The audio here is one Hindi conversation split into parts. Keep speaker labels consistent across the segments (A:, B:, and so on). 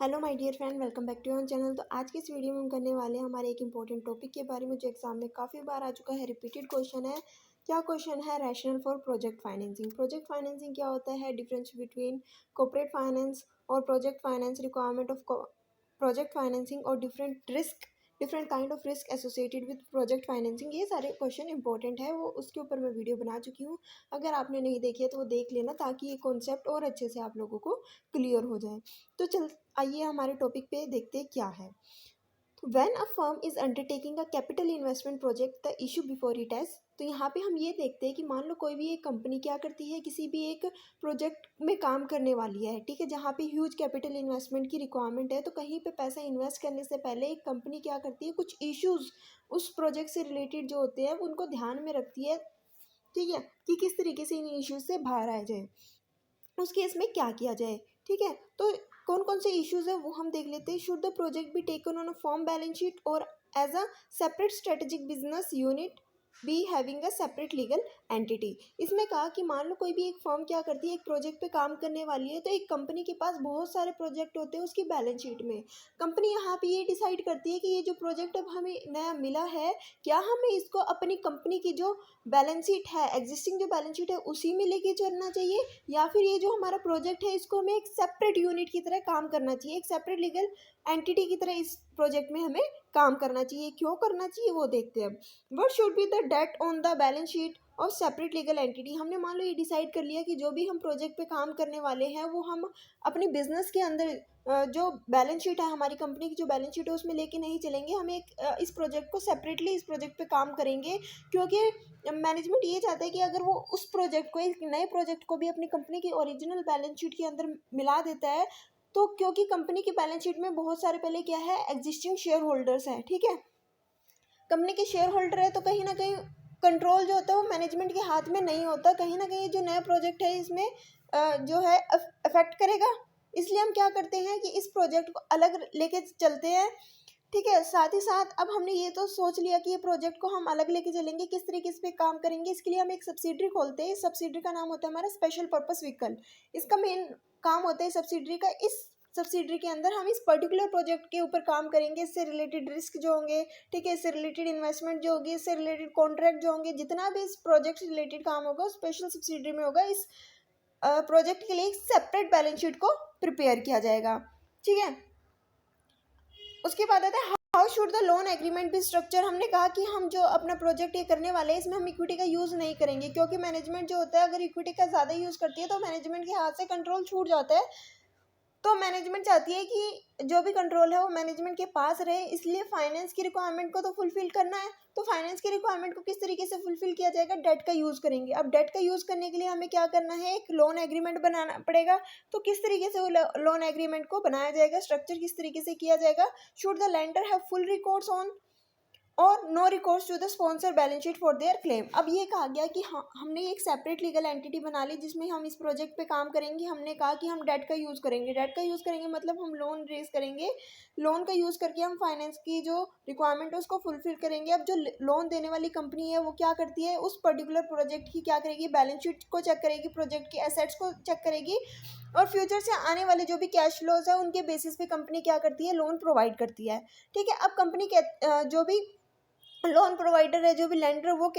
A: Hello my dear friend, welcome back to your channel. तो आज की इस वीडियो में हम करने वाले हैं हमारे एक इंपॉर्टेंट टॉपिक के बारे में जो एग्जाम में काफ़ी बार आ चुका है, रिपीटेड क्वेश्चन है। क्या क्वेश्चन है? Rational for project financing. Project financing क्या होता है? डिफरेंस बिटवीन कॉर्पोरेट फाइनेंस और project finance, requirement of project financing और different kind of risk associated with project financing. ये सारे क्वेश्चन इंपॉर्टेंट है, वो उसके ऊपर मैं वीडियो बना चुकी हूँ। अगर आपने नहीं देखी है तो वो देख लेना, ताकि ये कॉन्सेप्ट और अच्छे से आप लोगों को क्लियर हो जाए। तो चल आइए हमारे टॉपिक पे देखते हैं क्या है। When a firm is undertaking a capital investment project, the issue before it has। तो यहाँ पे हम ये देखते हैं कि मान लो कोई भी एक कंपनी क्या करती है, किसी भी एक प्रोजेक्ट में काम करने वाली है, ठीक है, जहाँ पे ह्यूज कैपिटल इन्वेस्टमेंट की रिक्वायरमेंट है। तो कहीं पे पैसा इन्वेस्ट करने से पहले एक कंपनी क्या करती है, कुछ इश्यूज उस प्रोजेक्ट से रिलेटेड जो होते हैं उनको ध्यान में रखती है, ठीक है, कि किस तरीके से इन इश्यूज से बाहर आया जाए, उस केस में क्या किया जाए। ठीक है, तो कौन कौन से इश्यूज है वो हम देख लेते हैं। Should the project be taken on a form balance sheet और as a separate strategic business unit be having a separate legal entity. इसमें कहा कि मान लो कोई भी एक फर्म क्या करती है, एक प्रोजेक्ट पे काम करने वाली है, तो एक कंपनी के पास बहुत सारे प्रोजेक्ट होते हैं उसकी बैलेंस शीट में। कंपनी यहाँ पे ये डिसाइड करती है कि ये जो प्रोजेक्ट अब हमें नया मिला है, क्या हमें इसको अपनी कंपनी की जो बैलेंस शीट है, एग्जिस्टिंग जो बैलेंस शीट है, उसी में लेके चलना चाहिए, या फिर ये जो हमारा प्रोजेक्ट है इसको हमें एक सेपरेट यूनिट की तरह काम करना चाहिए, एक सेपरेट लीगल एंटिटी की तरह इस प्रोजेक्ट में हमें काम करना चाहिए। क्यों करना चाहिए वो देखते हैं। What should be the date on the balance sheet of separate legal entity. हमने मान लो ये डिसाइड कर लिया कि जो भी हम प्रोजेक्ट पे काम करने वाले हैं वो हम अपनी बिजनेस के अंदर जो बैलेंस शीट है, हमारी कंपनी की जो बैलेंस शीट है उसमें लेके नहीं चलेंगे, हम एक इस प्रोजेक्ट को सेपरेटली इस प्रोजेक्ट पे काम करेंगे। क्योंकि मैनेजमेंट ये चाहता है कि अगर वो उस प्रोजेक्ट को, एक नए प्रोजेक्ट को भी अपनी कंपनी की ओरिजिनल बैलेंस शीट के अंदर मिला देता है, तो क्योंकि कंपनी की बैलेंस शीट में बहुत सारे पहले क्या है, एग्जिस्टिंग शेयर होल्डर्स हैं, ठीक है, कंपनी के शेयर होल्डर है, तो कहीं ना कहीं कंट्रोल जो होता है वो मैनेजमेंट के हाथ में नहीं होता। कहीं ना कहीं जो नया प्रोजेक्ट है इसमें जो है अफेक्ट करेगा। इसलिए हम क्या करते हैं कि इस प्रोजेक्ट को अलग लेके चलते हैं। ठीक है, साथ ही साथ अब हमने ये तो सोच लिया कि ये प्रोजेक्ट को हम अलग लेके चलेंगे, किस तरीके से काम करेंगे। इसके लिए हम एक सब्सिडरी खोलते हैं। इस सब्सिडरी का नाम होता है हमारा स्पेशल पर्पस व्हीकल। इसका मेन काम होता है सब्सिडरी का, इस सब्सिडरी के अंदर हम इस पर्टिकुलर प्रोजेक्ट के ऊपर काम करेंगे। इससे रिलेटेड रिस्क जो होंगे, ठीक है, इससे रिलेटेड इन्वेस्टमेंट जो होगी, इससे रिलेटेड कॉन्ट्रैक्ट जो होंगे, जितना भी इस प्रोजेक्ट से रिलेटेड काम होगा स्पेशल सब्सिडरी में होगा। इस प्रोजेक्ट के लिए एक सेपरेट बैलेंस शीट को प्रिपेयर किया जाएगा। ठीक है, उसके बाद आता है how should the loan agreement be structure. हमने कहा कि हम जो अपना प्रोजेक्ट ये करने वाले हैं इसमें हम इक्विटी का यूज़ नहीं करेंगे, क्योंकि मैनेजमेंट जो होता है अगर इक्विटी का ज़्यादा यूज़ करती है तो मैनेजमेंट के हाथ से कंट्रोल छूट जाता है। तो मैनेजमेंट चाहती है कि जो भी कंट्रोल है वो मैनेजमेंट के पास रहे, इसलिए फाइनेंस की रिक्वायरमेंट को तो फुलफिल करना है। तो फाइनेंस की रिक्वायरमेंट को किस तरीके से फुलफिल किया जाएगा, डेट का यूज़ करेंगे। अब डेट का यूज़ करने के लिए हमें क्या करना है, एक लोन एग्रीमेंट बनाना पड़ेगा। तो किस तरीके से वो लोन एग्रीमेंट को बनाया जाएगा, स्ट्रक्चर किस तरीके से किया जाएगा। Should the lender have full records on और no recourse to the sponsor balance sheet for their claim. अब ये कहा गया कि हाँ, हमने एक सेपरेट लीगल एंटिटी बना ली जिसमें हम इस प्रोजेक्ट पे काम करेंगे। हमने कहा कि हम डेट का यूज़ करेंगे। डेट का यूज़ करेंगे मतलब हम लोन रेज करेंगे। लोन का यूज़ करके हम फाइनेंस की जो रिक्वायरमेंट है उसको फुलफिल करेंगे। अब जो लोन देने वाली कंपनी है वो क्या करती है, उस पर्टिकुलर प्रोजेक्ट की क्या करेगी, बैलेंस शीट को चेक करेगी, प्रोजेक्ट की एसेट्स को चेक करेगी, और फ्यूचर से आने वाले जो भी कैश फ्लोज है उनके बेसिस पे कंपनी क्या करती है, लोन प्रोवाइड करती है। ठीक है, अब कंपनी के जो भी लोन प्रोवाइडर है, जो भी लेंडर है, वो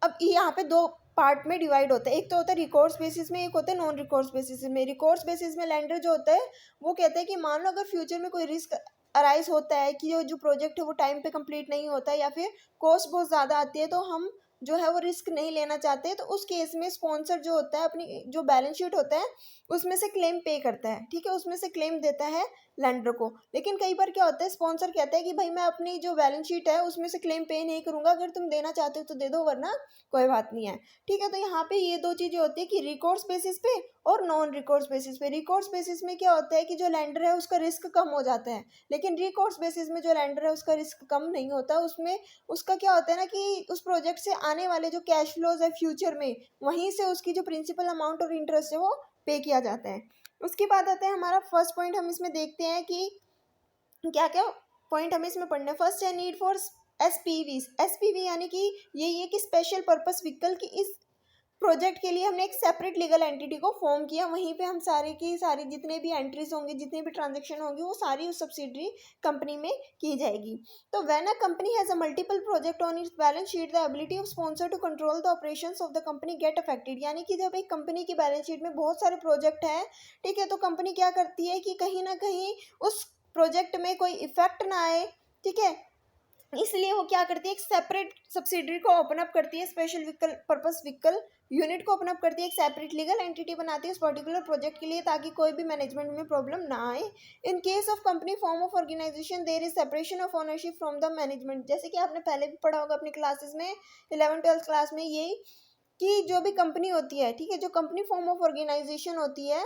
A: अब यहाँ पे दो पार्ट में डिवाइड होता है। एक तो होता है रिकोर्स बेसिस में, एक होता है नॉन रिकोर्स बेसिस में। रिकोर्स बेसिस में लेंडर जो होता है वो कहता है कि मान लो अगर फ्यूचर में कोई रिस्क अराइज होता है कि जो प्रोजेक्ट है वो टाइम पे कंप्लीट नहीं होता है या फिर कॉस्ट बहुत ज़्यादा आती है, तो हम जो है वो रिस्क नहीं लेना चाहते, तो उस केस में स्पॉन्सर जो होता है अपनी जो बैलेंस शीट होता है उसमें से क्लेम पे करता है। ठीक है, उसमें से क्लेम देता है लेंडर को। लेकिन कई बार क्या होता है, स्पॉन्सर कहता है कि भाई मैं अपनी जो बैलेंस शीट है उसमें से क्लेम पे नहीं करूंगा, अगर तुम देना चाहते हो तो दे दो, वरना कोई बात नहीं है। ठीक है, तो यहाँ पे ये दो चीज़ें होती है कि रिकोर्स बेसिस पे और नॉन रिकोर्स बेसिस पे। रिकोर्स बेसिस में क्या होता है कि जो लेंडर है उसका रिस्क कम हो जाता है, लेकिन रिकोर्स बेसिस में जो लेंडर है उसका रिस्क कम नहीं होता। उसमें उसका क्या होता है ना कि उस प्रोजेक्ट से आने वाले जो कैश फ्लोज है फ्यूचर में, वहीं से उसकी जो प्रिंसिपल अमाउंट और इंटरेस्ट है वो पे किया जाता है। उसके बाद आता है हमारा फर्स्ट पॉइंट। हम इसमें देखते हैं कि क्या क्या पॉइंट हमें इसमें पढ़ना है। फर्स्ट है नीड फॉर एसपीवी। एसपीवी यानी कि यही है कि स्पेशल पर्पस व्हीकल की इस प्रोजेक्ट के लिए हमने एक सेपरेट लीगल एंटिटी को फॉर्म किया, वहीं पे हम सारे की सारी जितने भी एंट्रीज होंगे, जितने भी ट्रांजेक्शन होंगे, वो सारी उस सब्सिडरी कंपनी में की जाएगी। तो when a company has a multiple project on its balance sheet, the ability of sponsor to control the operations of the company get affected. यानी कि जब एक कंपनी की बैलेंस शीट में बहुत सारे प्रोजेक्ट हैं, ठीक है, तो कंपनी क्या करती है कि कहीं ना कहीं उस प्रोजेक्ट में कोई इफेक्ट ना आए, ठीक है, इसलिए वो क्या करती है, एक सेपरेट सब्सिडरी को ओपन अप करती है, special vehicle purpose vehicle unit को ओपन अप करती है, एक सेपरेट लीगल एंटिटी बनाती है उस पर्टिकुलर प्रोजेक्ट के लिए, ताकि कोई भी मैनेजमेंट में प्रॉब्लम ना आए। In case of company form of organisation there is separation of ownership from the management. जैसे कि आपने पहले भी पढ़ा होगा अपनी क्लासेस में, 11th-12th क्लास में, यही कि जो भी कंपनी होती है, ठीक है, जो कंपनी फॉर्म ऑफ ऑर्गेनाइजेशन होती है,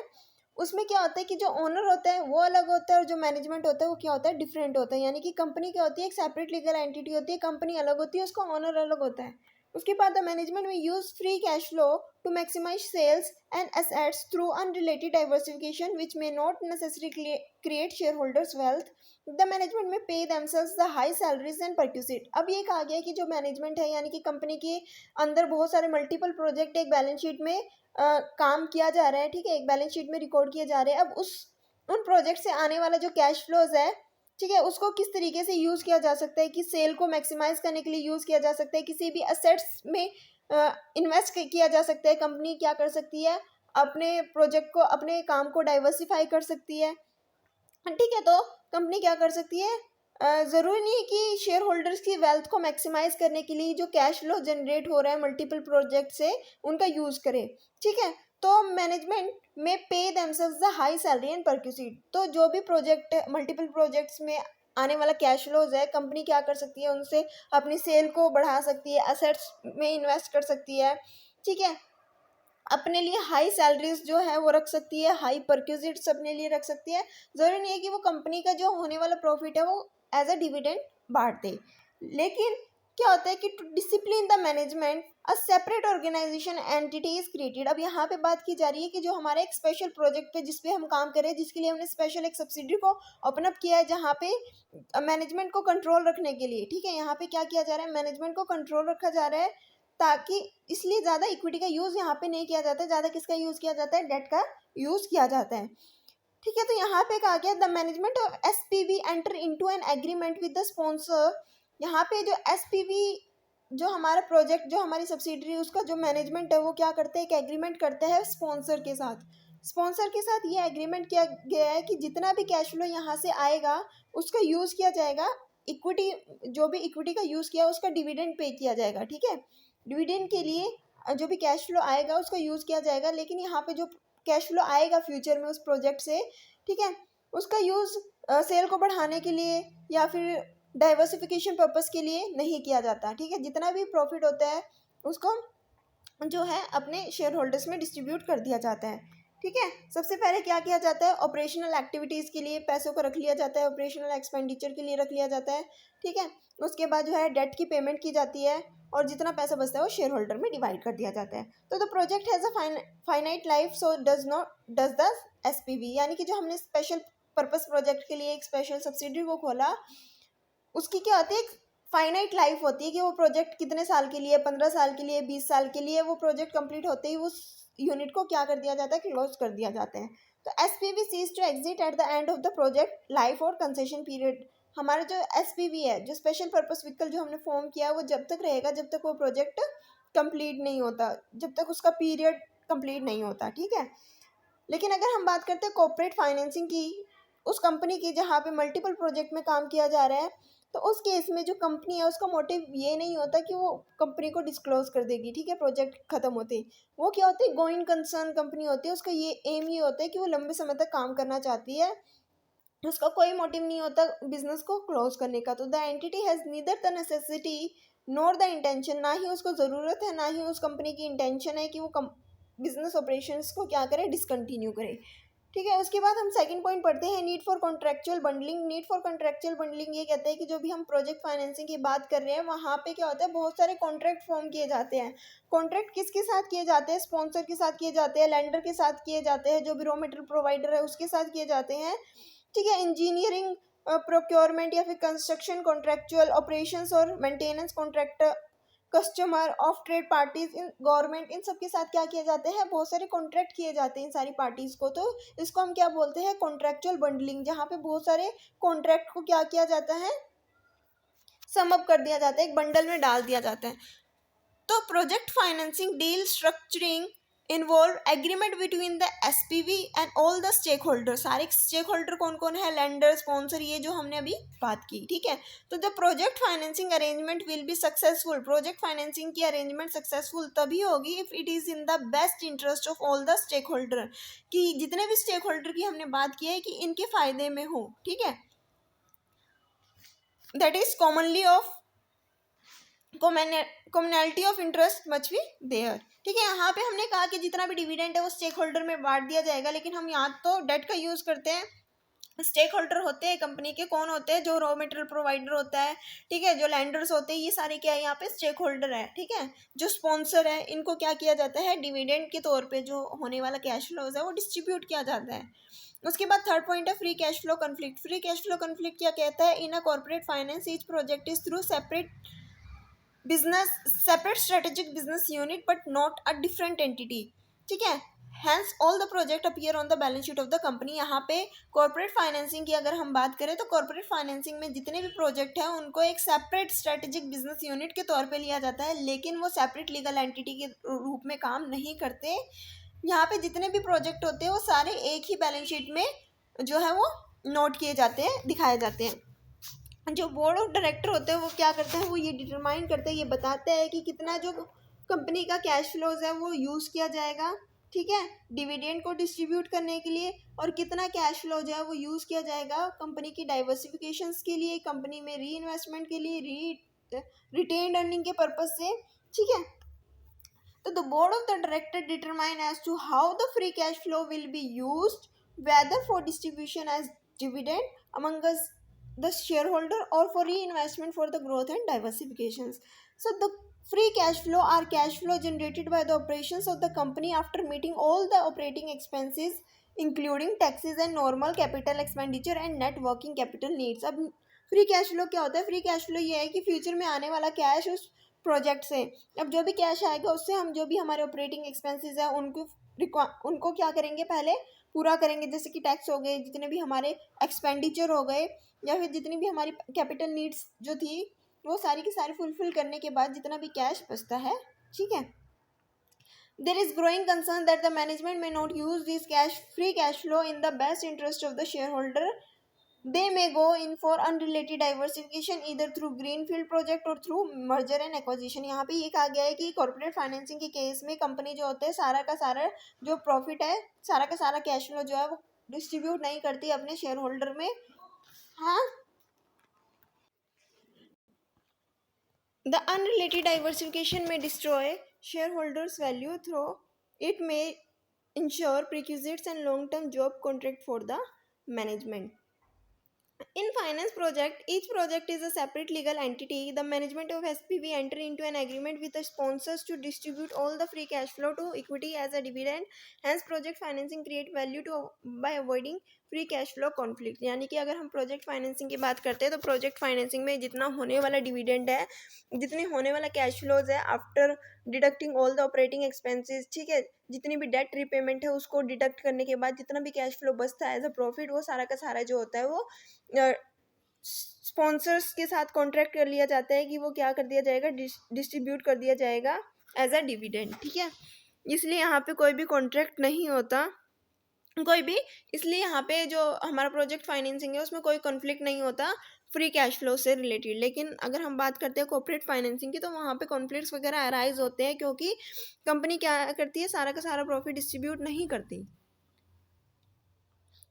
A: उसमें क्या होता है कि जो ओनर होता है वो अलग होता है और जो मैनेजमेंट होता है वो क्या होता है, डिफरेंट होता है। यानी कि कंपनी क्या होती है, एक सेपरेट लीगल एंटिटी होती है, कंपनी अलग होती है, उसका ओनर अलग होता है। उसके बाद the management may use free cash flow to maximise sales and assets through unrelated diversification which may not necessary create share holders wealth. The management may pay themselves the high salaries and perquisite. अब ये कहा गया कि जो मैनेजमेंट है, यानी कि कंपनी के अंदर बहुत सारे मल्टीपल प्रोजेक्ट एक बैलेंस शीट में काम किया जा रहा है, ठीक है, एक बैलेंस शीट में रिकॉर्ड किए जा रहे हैं। अब उन प्रोजेक्ट से आने वाला जो कैश फ्लोज है, ठीक है, उसको किस तरीके से यूज़ किया जा सकता है, कि सेल को मैक्सिमाइज करने के लिए यूज़ किया जा सकता है, किसी भी असेट्स में इन्वेस्ट किया जा सकता है। कंपनी क्या कर सकती है, अपने प्रोजेक्ट को, अपने काम को डाइवर्सिफाई कर सकती है, ठीक है। तो कंपनी क्या कर सकती है, ज़रूरी नहीं है कि शेयर होल्डर्स की वेल्थ को मैक्सिमाइज करने के लिए जो कैश फ्लो जनरेट हो रहा है मल्टीपल प्रोजेक्ट से, उनका यूज़ करे, ठीक है। तो management may pay themselves the high salary and perquisite. तो जो भी प्रोजेक्ट, मल्टीपल प्रोजेक्ट्स में आने वाला कैश फ्लोज है, कंपनी क्या कर सकती है, उनसे अपनी सेल को बढ़ा सकती है, असेट्स में इन्वेस्ट कर सकती है, ठीक है, अपने लिए हाई सैलरीज जो है वो रख सकती है, हाई परक्यूजिट्स अपने लिए रख सकती है। ज़रूरी नहीं है कि वो कंपनी का जो होने वाला प्रॉफिट है वो एज अ डिविडेंड बांट दे। लेकिन क्या होता है कि to discipline the management a separate organisation entity is created. अब यहाँ पे बात की जा रही है कि जो हमारा एक स्पेशल प्रोजेक्ट पे जिस पे हम काम कर रहे हैं, जिसके लिए हमने स्पेशल एक सब्सिडरी को ओपन अप किया है, जहाँ पे मैनेजमेंट को कंट्रोल रखने के लिए, ठीक है, यहाँ पे क्या किया जा रहा है, मैनेजमेंट को कंट्रोल रखा जा रहा है, ताकि इसलिए ज़्यादा इक्विटी का यूज़ यहाँ पे नहीं किया जाता है, ज़्यादा किसका यूज़ किया जाता है, डेट का यूज़ किया जाता है, ठीक है। तो यहाँ पे कहा गया the management of SPV enter into an agreement with the sponsor. यहाँ पे जो एसपीवी, जो हमारा प्रोजेक्ट, जो हमारी सब्सिडरी, उसका जो मैनेजमेंट है वो क्या करते हैं, एक एग्रीमेंट करते हैं स्पॉन्सर के साथ। स्पॉन्सर के साथ ये एग्रीमेंट किया गया है कि जितना भी कैश फ्लो यहाँ से आएगा उसका यूज़ किया जाएगा, इक्विटी, जो भी इक्विटी का यूज़ किया उसका डिविडेंड पे किया जाएगा, ठीक है। डिविडेंड के लिए जो भी कैश फ्लो आएगा उसका यूज़ किया जाएगा, लेकिन यहाँ पे जो कैश फ्लो आएगा फ्यूचर में उस प्रोजेक्ट से, ठीक है, उसका यूज़ सेल को बढ़ाने के लिए या फिर डाइवर्सिफिकेशन पर्पस के लिए नहीं किया जाता, ठीक है। जितना भी प्रॉफिट होता है उसको जो है अपने शेयर होल्डर्स में डिस्ट्रीब्यूट कर दिया जाता है, ठीक है। सबसे पहले क्या किया जाता है, ऑपरेशनल एक्टिविटीज़ के लिए पैसों को रख लिया जाता है, ऑपरेशनल एक्सपेंडिचर के लिए रख लिया जाता है, ठीक है। उसके बाद जो है डेट की पेमेंट की जाती है और जितना पैसा बचता है वो शेयर होल्डर में डिवाइड कर दिया जाता है। तो the project has a finite life, so does the SPV. यानी कि जो हमने स्पेशल पर्पस प्रोजेक्ट के लिए एक स्पेशल सब्सिडरी को खोला, उसकी क्या होती है, एक फाइनाइट लाइफ होती है कि वो प्रोजेक्ट कितने साल के लिए, 15 साल के लिए, 20 साल के लिए, वो प्रोजेक्ट कंप्लीट होते ही उस यूनिट को क्या कर दिया जाता है, क्लोज कर दिया जाता है। तो SPV cease to exit at the end of the project life और कंसेशन पीरियड। हमारा जो एसपीवी है, जो स्पेशल पर्पस व्हीकल जो हमने फॉर्म किया, वो जब तक रहेगा जब तक वो प्रोजेक्ट कंप्लीट नहीं होता, जब तक उसका पीरियड कंप्लीट नहीं होता, ठीक है। लेकिन अगर हम बात करते हैं कॉर्पोरेट फाइनेंसिंग की, उस कंपनी की जहाँ पे मल्टीपल प्रोजेक्ट में काम किया जा रहा है, तो उस केस में जो कंपनी है उसका मोटिव ये नहीं होता कि वो कंपनी को डिस्क्लोज कर देगी, ठीक है, प्रोजेक्ट खत्म होते ही। वो क्या होती है, गोइंग कंसर्न कंपनी होती है, उसका ये एम ये होता है कि वो लंबे समय तक काम करना चाहती है, उसका कोई मोटिव नहीं होता बिजनेस को क्लोज करने का। तो the entity has neither the necessity nor the intention, ना ही उसको ज़रूरत है ना ही उस कंपनी की इंटेंशन है कि वो बिजनेस ऑपरेशंस को क्या करे, डिसकंटिन्यू करे, ठीक है। उसके बाद हम सेकंड पॉइंट पढ़ते हैं, need for contractual bundling. Need for contractual bundling ये कहते हैं कि जो भी हम प्रोजेक्ट फाइनेंसिंग की बात कर रहे हैं वहाँ पे क्या होता है, बहुत सारे कॉन्ट्रैक्ट फॉर्म किए जाते हैं। कॉन्ट्रैक्ट किसके साथ किए जाते हैं, स्पॉन्सर के साथ किए जाते हैं, लेंडर के साथ किए जाते हैं, जो भी रॉ मटेरियल प्रोवाइडर है उसके साथ किए जाते हैं, ठीक है। इंजीनियरिंग, प्रोक्योरमेंट या फिर कंस्ट्रक्शन कॉन्ट्रेक्चुअल, ऑपरेशंस और maintenance contract customer, of trade parties, in government, इन सब के साथ क्या किए जाते हैं, बहुत सारे कॉन्ट्रैक्ट किए जाते हैं इन सारी पार्टीज को। तो इसको हम क्या बोलते हैं, कॉन्ट्रेक्चुअल बंडलिंग, जहाँ पे बहुत सारे कॉन्ट्रैक्ट को क्या किया जाता है, सम अप कर दिया जाता है, एक बंडल में डाल दिया जाता है। तो project financing deal structuring involve agreement between the SPV and all the stake holder. सारे स्टेक होल्डर कौन कौन है, लेंडर, स्पॉन्सर, ये जो हमने अभी बात की, ठीक है। तो the project financing arrangement will be successful, project financing की अरेंजमेंट सक्सेसफुल तभी होगी if it is in the best interest of all the stake holder, कि जितने भी स्टेक होल्डर की हमने बात की है कि इनके फायदे में हो, ठीक है। That is commonly of commonality of interest much be there, ठीक है। यहाँ पे हमने कहा कि जितना भी डिविडेंड है वो स्टेक होल्डर में बांट दिया जाएगा, लेकिन हम यहाँ तो डेट का यूज़ करते हैं। स्टेक होल्डर होते हैं कंपनी के, कौन होते हैं, जो रॉ मटेरियल प्रोवाइडर होता है, ठीक है, जो लैंडर्स होते हैं, ये सारे क्या है यहाँ पे स्टेक होल्डर है, ठीक है। जो स्पॉन्सर है, इनको क्या किया जाता है, डिविडेंड के तौर पे जो होने वाला कैश फ्लोज है वो डिस्ट्रीब्यूट किया जाता है। उसके बाद थर्ड पॉइंट है free cash flow conflict. Free cash flow conflict क्या कहता है, in a corporate finance each project is through separate strategic business unit but not a different entity, ठीक है। Hence all the project appear on the balance sheet of the company। यहाँ पे corporate financing की अगर हम बात करें तो corporate financing में जितने भी प्रोजेक्ट हैं उनको एक सेपरेट स्ट्रेटेजिक बिजनेस यूनिट के तौर पे लिया जाता है, लेकिन वो सेपरेट लीगल एंटिटी के रूप में काम नहीं करते। यहाँ पे जितने भी प्रोजेक्ट होते हैं वो सारे एक ही बैलेंस शीट में जो है वो नोट किए जाते हैं, दिखाए जाते हैं। जो बोर्ड ऑफ डायरेक्टर होते हैं वो क्या करते हैं, वो ये डिटरमाइन करते हैं, ये बताते हैं कि कितना जो कंपनी का कैश फ्लोज है वो यूज़ किया जाएगा, ठीक है, डिविडेंड को डिस्ट्रीब्यूट करने के लिए, और कितना कैश फ्लो जो है वो यूज़ किया जाएगा कंपनी की डाइवर्सिफिकेशंस के लिए, कंपनी में री इन्वेस्टमेंट के लिए, रिटेन्ड अर्निंग के पर्पज से, ठीक है। तो the board of the director determine as to how the free cash flow will be used, whether for distribution as dividend among us the shareholder or for reinvestment for the growth and diversifications. So the free cash flow are cash flow generated by the operations of the company after meeting all the operating expenses including taxes and normal capital expenditure and net working capital needs. अब फ्री कैश फ्लो क्या होता है, फ्री कैश फ्लो ये है कि फ्यूचर में आने वाला कैश उस प्रोजेक्ट से, अब जो भी कैश आएगा उससे हम जो भी हमारे ऑपरेटिंग एक्सपेंसेस है उनको क्या करेंगे, पहले पूरा करेंगे, जैसे कि टैक्स हो गए, जितने भी हमारे एक्सपेंडिचर हो गए, या फिर जितनी भी हमारी कैपिटल नीड्स जो थी वो सारी की सारी फुलफिल करने के बाद जितना भी कैश बचता है, ठीक है। There is growing concern that the management may not use this free cash flow in the best interest of the shareholder. They may go in for unrelated diversification either through greenfield project or through merger and acquisition। यहाँ पे ये कहा गया है कि कॉर्पोरेट फाइनेंसिंग के केस में कंपनी जो होते हैं सारा का सारा जो प्रॉफिट है, सारा का सारा कैश फ्लो जो है वो डिस्ट्रीब्यूट नहीं करती अपने शेयर होल्डर में। हाँ, the unrelated diversification may destroy shareholders' value through it may ensure prerequisites and long-term job contract for the management. In finance project, each project is a separate legal entity. The management of SPV enter into an agreement with the sponsors to distribute all the free cash flow to equity as a dividend. Hence, project financing create value by avoiding free cash flow conflict. यानी कि अगर हम प्रोजेक्ट फाइनेंसिंग की बात करते हैं तो प्रोजेक्ट फाइनेंसिंग में जितना होने वाला डिविडेंड है, जितने होने वाला कैश फ्लोज है after deducting all the operating expenses, ठीक है, जितनी भी डेट रिपेमेंट है उसको डिडक्ट करने के बाद जितना भी कैश फ्लो बचता है एज अ प्रॉफिट, वो सारा का सारा जो होता है वो स्पॉन्सर्स के साथ कॉन्ट्रैक्ट कर लिया जाता है कि वो क्या कर दिया जाएगा, डिस्ट्रीब्यूट कर दिया जाएगा एज अ डिविडेंड, ठीक है। इसलिए यहाँ पे कोई भी कॉन्ट्रैक्ट नहीं होता कोई भी, इसलिए यहाँ पे जो हमारा प्रोजेक्ट फाइनेंसिंग है उसमें कोई कॉन्फ्लिक्ट नहीं होता फ्री कैश फ्लो से रिलेटेड। लेकिन अगर हम बात करते हैं कॉर्पोरेट फाइनेंसिंग की तो वहाँ पे कॉन्फ्लिक्ट्स वगैरह अराइज होते हैं, क्योंकि कंपनी क्या करती है, सारा का सारा प्रॉफिट डिस्ट्रीब्यूट नहीं करती।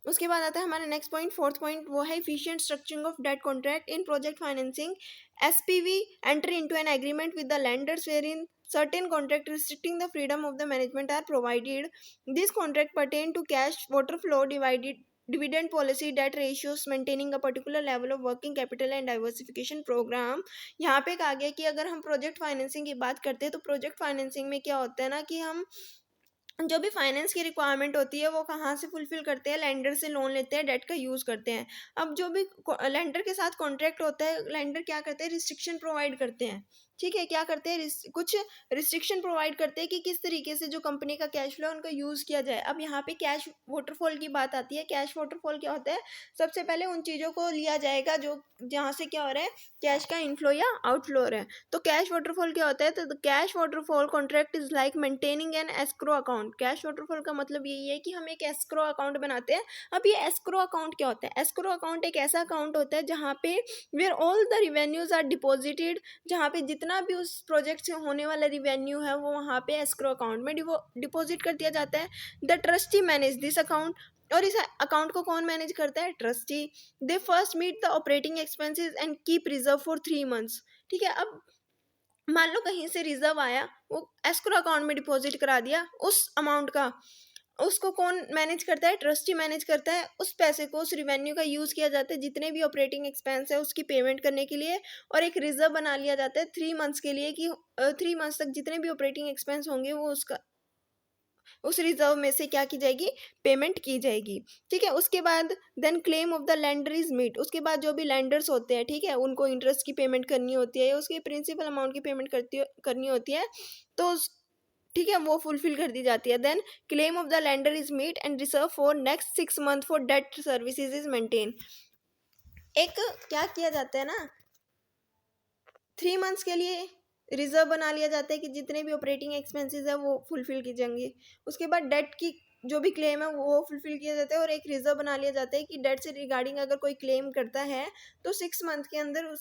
A: उसके बाद आता है हमारा नेक्स्ट पॉइंट, फोर्थ पॉइंट, वो है efficient structuring of debt contract in project financing. SPV enter into an agreement with the lenders wherein certain contract restricting the freedom of the management are provided. This contract pertain to cash water flow, dividend policy, debt ratios, maintaining a particular level of working capital and diversification program। यहाँ पे कहा गया कि अगर हम प्रोजेक्ट फाइनेंसिंग की बात करते हैं तो प्रोजेक्ट फाइनेंसिंग में क्या होता है ना कि हम जो भी फाइनेंस की रिक्वायरमेंट होती है वो कहाँ से फुलफिल करते हैं, लेंडर से लोन लेते हैं, डेट का यूज़ करते हैं। अब जो भी लेंडर के साथ कॉन्ट्रैक्ट होता है, लेंडर क्या करते हैं, रिस्ट्रिक्शन प्रोवाइड करते हैं ठीक है, क्या करते हैं, कुछ रिस्ट्रिक्शन प्रोवाइड करते हैं कि किस तरीके से जो कंपनी का कैश फ्लो है उनका यूज़ किया जाए। अब यहाँ पे कैश वाटरफॉल की बात आती है। कैश वाटरफॉल क्या होता है, सबसे पहले उन चीज़ों को लिया जाएगा जो जहाँ से क्या हो रहा है, कैश का इनफ्लो या आउटफ्लो हो रहा है। तो कैश वाटरफॉल क्या होता है, तो cash waterfall contract is like maintaining an escrow account. Cash waterfall का मतलब यही है कि हम एक एस्क्रो अकाउंट बनाते हैं। अब ये एस्क्रो अकाउंट क्या होता है, एस्क्रो अकाउंट एक ऐसा अकाउंट होता है जहाँ पे where all the revenues are deposited, जहाँ पे जितना भी उस प्रोजेक्ट से होने वाला रिवेन्यू है वो वहाँ पे एस्क्रो अकाउंट में डिपॉजिट कर दिया जाता है। The trustee manage this account, और इस अकाउंट को कौन मैनेज करता है, trustee. They first meet the operating expenses and keep reserve for 3 months. ठीक है, अब मान लो कहीं से रिजर्व आया, वो एस्क्रो अकाउंट में डिपॉजिट करा दिया उस अमाउंट का, उसको कौन मैनेज करता है, ट्रस्टी मैनेज करता है। उस पैसे को, उस रिवेन्यू का यूज़ किया जाता है जितने भी ऑपरेटिंग एक्सपेंस है उसकी पेमेंट करने के लिए, और एक रिजर्व बना लिया जाता है 3 मंथ्स के लिए कि 3 मंथ्स तक जितने भी ऑपरेटिंग एक्सपेंस होंगे वो उसका, उस रिजर्व में से क्या की जाएगी, पेमेंट की जाएगी। ठीक है, उसके बाद then claim of the lender is meet. उसके बाद जो भी लैंडर्स होते हैं, ठीक है, उनको इंटरेस्ट की पेमेंट करनी होती है या उसकी प्रिंसिपल अमाउंट की पेमेंट करनी होती है, तो ठीक है वो फुलफिल कर दी जाती है। Then claim of the lender is meet and reserve for next 6 month for debt services is maintain. एक क्या किया जाता है ना, 3 मंथ्स के लिए रिजर्व बना लिया जाता है कि जितने भी ऑपरेटिंग एक्सपेंसेस है वो फुलफिल की जाएंगे। उसके बाद डेट की जो भी क्लेम है वो फुलफिल किया जाता है, और एक रिजर्व बना लिया जाता है कि डेट से रिगार्डिंग अगर कोई क्लेम करता है तो 6 मंथ के अंदर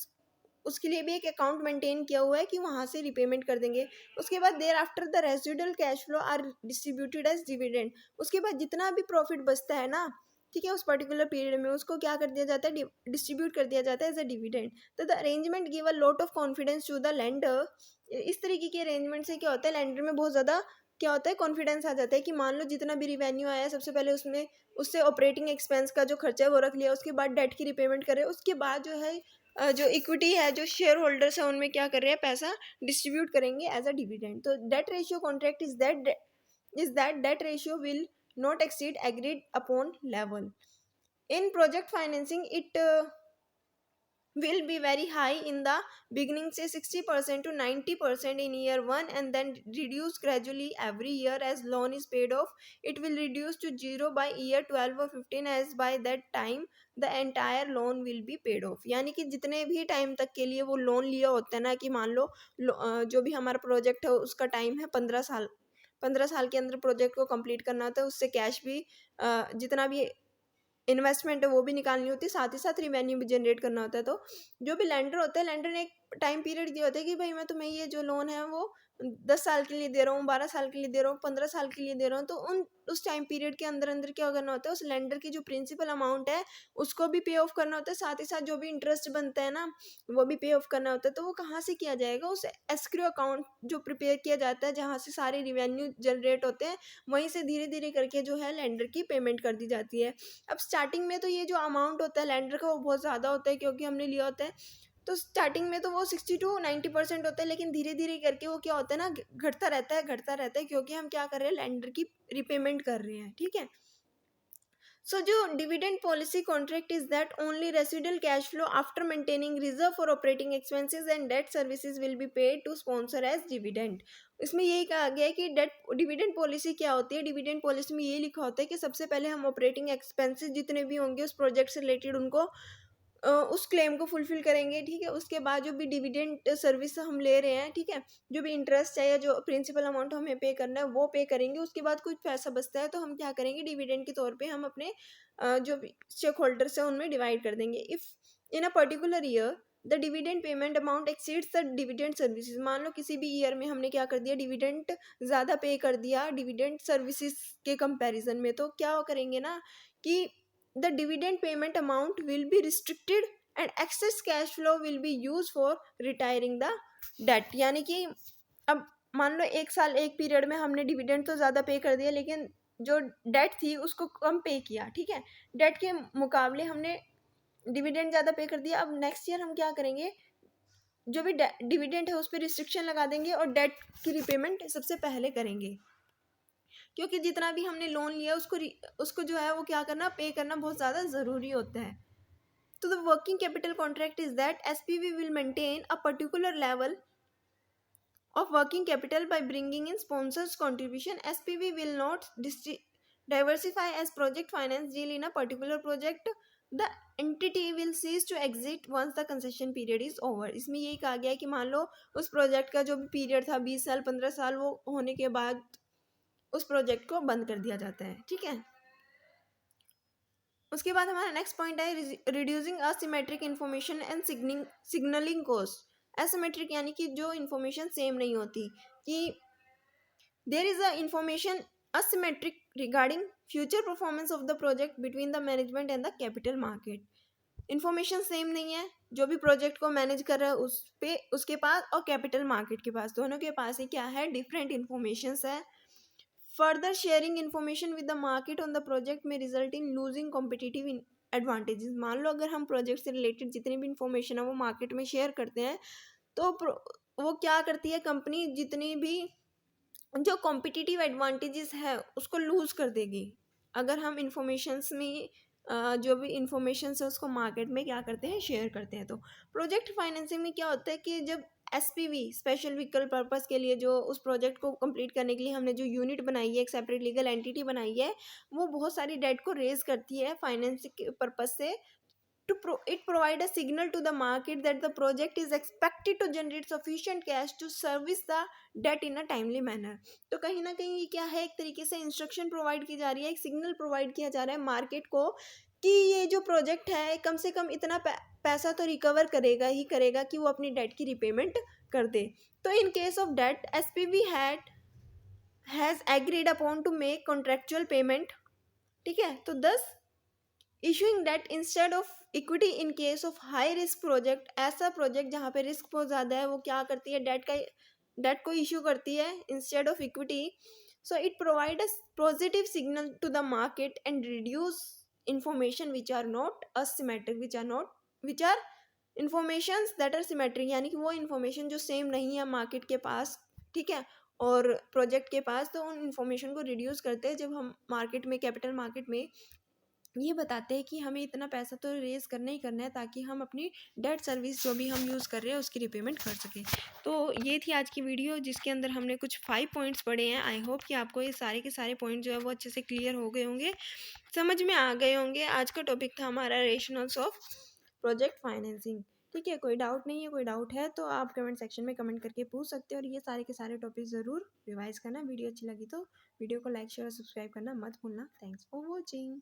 A: उसके लिए भी एक अकाउंट मेंटेन किया हुआ है कि वहाँ से रिपेमेंट कर देंगे। उसके बाद thereafter the residual cash flow are distributed as dividend. उसके बाद जितना भी प्रॉफिट बचता है ना, ठीक है, उस पर्टिकुलर पीरियड में उसको क्या कर दिया जाता है, डिस्ट्रीब्यूट कर दिया जाता है एज अ डिविडेंड। तो the arrangement give a lot of confidence to the lender. इस तरीके के अरेंजमेंट से क्या होता है, लैंडर में बहुत ज़्यादा क्या होता है, कॉन्फिडेंस आ जाता है कि मान लो जितना भी रिवेन्यू आया है सबसे पहले उसमें उससे ऑपरेटिंग एक्सपेंस का जो खर्चा है वो रख लिया, उसके बाद डेट की रिपेमेंट करे, उसके बाद जो है जो इक्विटी है, जो शेयर होल्डर्स है, उनमें क्या कर रहे हैं, पैसा डिस्ट्रीब्यूट करेंगे एज अ डिविडेंड। तो debt ratio contract is that debt ratio will not exceed agreed upon level. In project financing it will be very high in the beginning, say 60% to 90% in year 1, and then reduce gradually every year as loan is paid off. It will reduce to 0 by year 12 or 15, as by that time the entire loan will be paid off। यानी कि जितने भी टाइम तक के लिए वो लोन लिया होता है ना, कि मान लो जो भी हमारा प्रोजेक्ट है उसका टाइम है 15 साल, 15 साल के अंदर प्रोजेक्ट को कंप्लीट करना होता है, उससे कैश भी जितना भी इन्वेस्टमेंट है वो भी निकालनी होती है, साथ ही साथ रिवेन्यू भी जनरेट करना होता है। तो जो भी लैंडर होता है, लैंडर ने एक टाइम पीरियड दिया होता है कि भाई मैं तुम्हें ये जो लोन है वो 10 साल के लिए दे रहा हूँ, 12 साल के लिए दे रहा हूँ, 15 साल के लिए दे रहा हूँ। तो उस टाइम पीरियड के अंदर अंदर क्या करना होता है, उस लैंडर की जो प्रिंसिपल अमाउंट है उसको भी पे ऑफ करना होता है, साथ ही साथ जो भी इंटरेस्ट बनता है ना वो भी पे ऑफ करना होता है। तो वो कहाँ से किया जाएगा, उस एस्क्रो अकाउंट जो प्रिपेयर किया जाता है जहाँ से सारे रिवेन्यू जनरेट होते हैं, वहीं से धीरे धीरे करके जो है लैंडर की पेमेंट कर दी जाती है। अब स्टार्टिंग में तो ये जो अमाउंट होता है लैंडर का वो बहुत ज़्यादा होता है क्योंकि हमने लिया होता है, तो स्टार्टिंग में तो वो 60 to 90% होता है, लेकिन धीरे धीरे करके वो क्या होता है ना, घटता रहता है, घटता रहता है, क्योंकि हम क्या कर रहे हैं, लैंडर की रिपेमेंट कर रहे हैं। ठीक है, सो जो dividend policy contract is that only residual cash flow after maintaining reserve for operating expenses and debt services will be paid to sponsor as dividend. इसमें यही कहा गया है कि डेट डिविडेंड पॉलिसी क्या होती है, डिविडेंड पॉलिसी में यही लिखा होता है कि सबसे पहले हम ऑपरेटिंग एक्सपेंसेस जितने भी होंगे उस प्रोजेक्ट से रिलेटेड उनको उस क्लेम को फुलफिल करेंगे। ठीक है, उसके बाद जो भी डिविडेंड सर्विस हम ले रहे हैं, ठीक है, जो भी इंटरेस्ट है या जो प्रिंसिपल अमाउंट हमें पे करना है वो पे करेंगे। उसके बाद कुछ पैसा बचता है तो हम क्या करेंगे, डिविडेंड के तौर पे हम अपने जो भी स्टेक होल्डर्स हैं उनमें डिवाइड कर देंगे। If in a particular year the dividend payment amount exceeds the dividend services, मान लो किसी भी ईयर में हमने क्या कर दिया, डिविडेंड ज़्यादा पे कर दिया डिविडेंड सर्विसेज के कंपैरिजन में, तो क्या करेंगे ना कि the dividend payment amount will be restricted and excess cash flow will be used for retiring the debt। यानी कि अब मान लो एक साल एक पीरियड में हमने डिविडेंड तो ज़्यादा पे कर दिया लेकिन जो डेट थी उसको कम पे किया। ठीक है, डेट के मुकाबले हमने डिविडेंड ज़्यादा पे कर दिया। अब नेक्स्ट ईयर हम क्या करेंगे, जो भी डिविडेंड है उस पर रिस्ट्रिक्शन लगा देंगे और डेट की रिपेमेंट सबसे पहले करेंगे, क्योंकि जितना भी हमने लोन लिया उसको जो है वो क्या करना, पे करना बहुत ज़्यादा ज़रूरी होता है। तो the working capital contract is that SPV will maintain a particular level of working capital by bringing in sponsors contribution. SPV will not diversify as project finance deal in a particular project. The entity will cease to exist once the concession period is over. इसमें यही कहा गया है कि मान लो उस प्रोजेक्ट का जो भी पीरियड था 20 साल 15 साल, वो होने के बाद उस प्रोजेक्ट को बंद कर दिया जाता है। ठीक है, उसके बाद हमारा नेक्स्ट पॉइंट है reducing asymmetric information and signalling cost. Asymmetric यानी कि जो इंफॉर्मेशन सेम नहीं होती, कि there is a information asymmetric regarding future performance of the project between the management and the capital market। Information same नहीं है जो भी प्रोजेक्ट को मैनेज कर रहा है उसके पास और कैपिटल मार्केट के पास, दोनों के पास ही क्या है, डिफरेंट इंफॉर्मेशंस है। Further sharing information with the market on the project may result in losing competitive advantages. मान लो अगर हम प्रोजेक्ट से रिलेटेड जितनी भी इंफॉर्मेशन है वो मार्केट में शेयर करते हैं, तो वो क्या करती है, कंपनी जितनी भी जो कॉम्पिटिटिव एडवांटेजेस है उसको लूज़ कर देगी अगर हम इंफॉर्मेशंस में जो भी इंफॉर्मेशन है उसको मार्केट में क्या करते हैं, शेयर करते हैं। तो प्रोजेक्ट फाइनेंसिंग में क्या होता है कि जब SPV स्पेशल व्हीकल पर्पस के लिए जो उस प्रोजेक्ट को कंप्लीट करने के लिए हमने जो यूनिट बनाई है, एक सेपरेट लीगल एंटिटी बनाई है, वो बहुत सारी डेट को रेज करती है फाइनेंसिंग पर्पज से। It provide a signal to the market that the project is expected to generate sufficient cash to service the debt in a timely manner। तो कहीं ना कहीं ये क्या है, एक तरीके से इंस्ट्रक्शन प्रोवाइड की जा रही है, एक सिग्नल प्रोवाइड किया जा रहा है मार्केट को कि ये जो प्रोजेक्ट है कम से कम इतना पैसा तो रिकवर करेगा ही करेगा कि वो अपनी डेट की रिपेमेंट कर दे। तो in case of debt SPV has agreed upon to make contractual payment. ठीक है, तो 10 issuing debt instead of equity in case of high risk project. ऐसा प्रोजेक्ट जहाँ पे रिस्क बहुत ज़्यादा है वो क्या करती है, डेट को इशू करती है instead of equity. So it provide a positive signal to the market and reduce information which are not asymmetric which are informations that are symmetric, यानी कि वो इंफॉर्मेशन जो सेम नहीं है मार्केट के पास, ठीक है, और प्रोजेक्ट के पास, तो उन इंफॉर्मेशन को रिड्यूस करते हैं जब हम मार्केट में, कैपिटल मार्केट में ये बताते हैं कि हमें इतना पैसा तो रेज़ करना ही करना है ताकि हम अपनी डेट सर्विस जो भी हम यूज़ कर रहे हैं उसकी रिपेमेंट कर सकें। तो ये थी आज की वीडियो जिसके अंदर हमने कुछ 5 पॉइंट्स पढ़े हैं। आई होप कि आपको ये सारे के सारे पॉइंट जो है वो अच्छे से क्लियर हो गए होंगे, समझ में आ गए होंगे। आज का टॉपिक था हमारा रेशनल्स ऑफ प्रोजेक्ट फाइनेंसिंग। ठीक है, कोई डाउट नहीं है, कोई डाउट है तो आप कमेंट सेक्शन में कमेंट करके पूछ सकते हो, और ये सारे के सारे टॉपिक ज़रूर रिवाइज करना। वीडियो अच्छी लगी तो वीडियो को लाइक शेयर और सब्सक्राइब करना मत भूलना। Thanks for watching.